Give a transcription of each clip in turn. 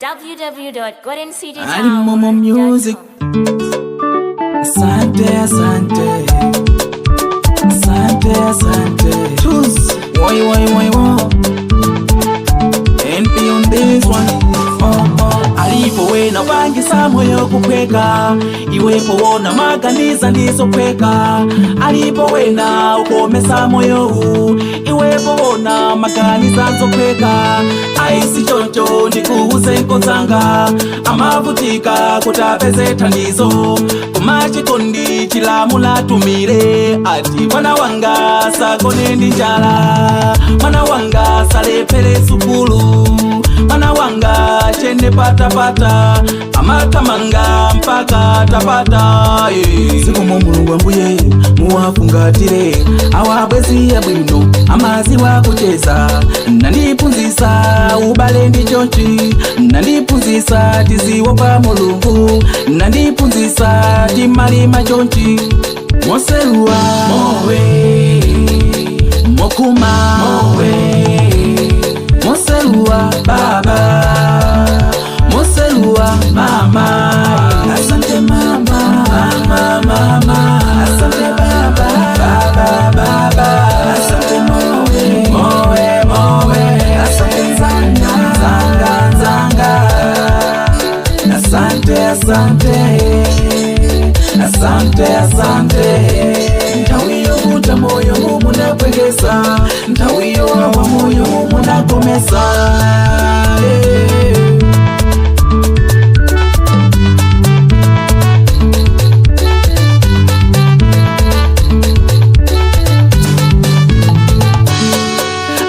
www.goldencitytower.com. Ali Momo Music. Asante, asante. Asante, asante. Choose. Why, NP on this one. Alipo wena wangisa moyo kukweka, iwepo wona maganiza ndizo kweka. Alipo wena ukomesa moyo huu, iwepo wona maganiza nzo kweka. Aisi choncho ndikuhuze nkozanga, amavutika kutapeze tandizo. Kumachi kondi chilamula tumire, ati mwana wanga sakone ndinjala. Mwana wanga salepele sukulu, mwana wanga chende pata pata, amatamanga mpaka tapata. Siku Mulungu ambuye muwafungatire, awabwezi ya bwino amazi wakucheza. Nandipunzisa ubale ndi chonchi, nandipunzisa tiziwo pa Mulungu, nandipunzisa timalima chonchi. Moselua mowe, mokuma mowe, Moselua baba, Moselua mama. Asante mama, mama, mama. Asante baba, baba, baba. Asante mowe, mowe, mowe. Asante zanga, zanga, zanga. Asante, asante. Asante, asante. Ntawiyo kuta moyo mumuna kwegesa, ntawiyo wawa moyo mumuna komesa.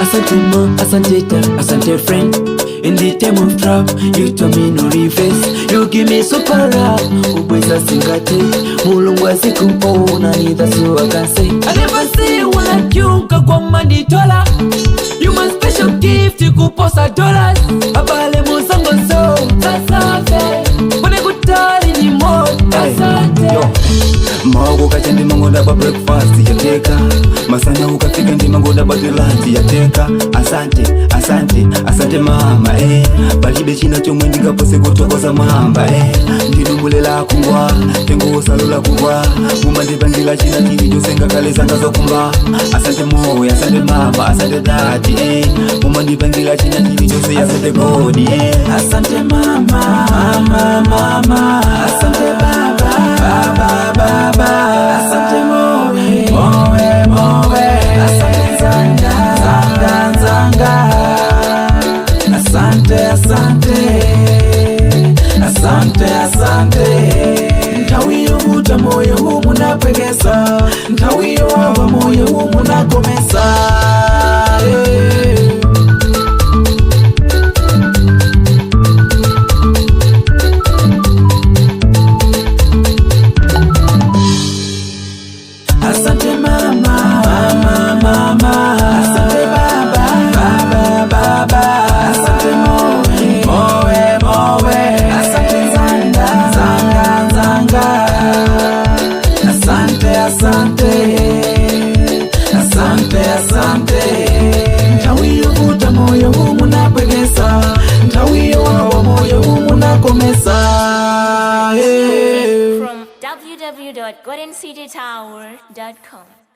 Asante ma, asante ta, asante friend. In the time of trouble, you told me no reverse. You give me super love, ubweza singate. Mulungu asikuona ni that's all I can say. I never see you like you kwa mani tola. You my special gift, kuposa dollars. Abale musango so, asante. Kone kutali ni mo, asante. Mawago kachandi mangoda ba breakfast yateka. Masana ukafika ndi mangoda ba lunch yateka. Asante, asante, asante mama balibe china chomwe ndingapose kutokoza mamba ndidumbulela kungwa tengo salula kungwa mumandipangila china chini chosenga kale zanga zokumba. Asante moyo, asante mama, asante dadi mumandipangila china chini chose asante godi asante mama, mama, mama. Asante baba, baba, baba. Asante moyo, moyo, moyo. Asante zanga, zanga, zanga. Asante, asante. Asante, asante. Ntawiyo kuta moyo mumuna kwegesa, ntawiyo wawa moyo mumuna komesa. Asante mama, mama, mama. Asante baba, baba, baba. Asante mowe, mowe, mowe. Asante zanga, zanga, zanga. Asante, asante. Asante, asante. Ntawiyo kuta moyo mumuna kwegesa, ntawiyo wawa moyo mumuna komesa. From www.goldencitytower.com.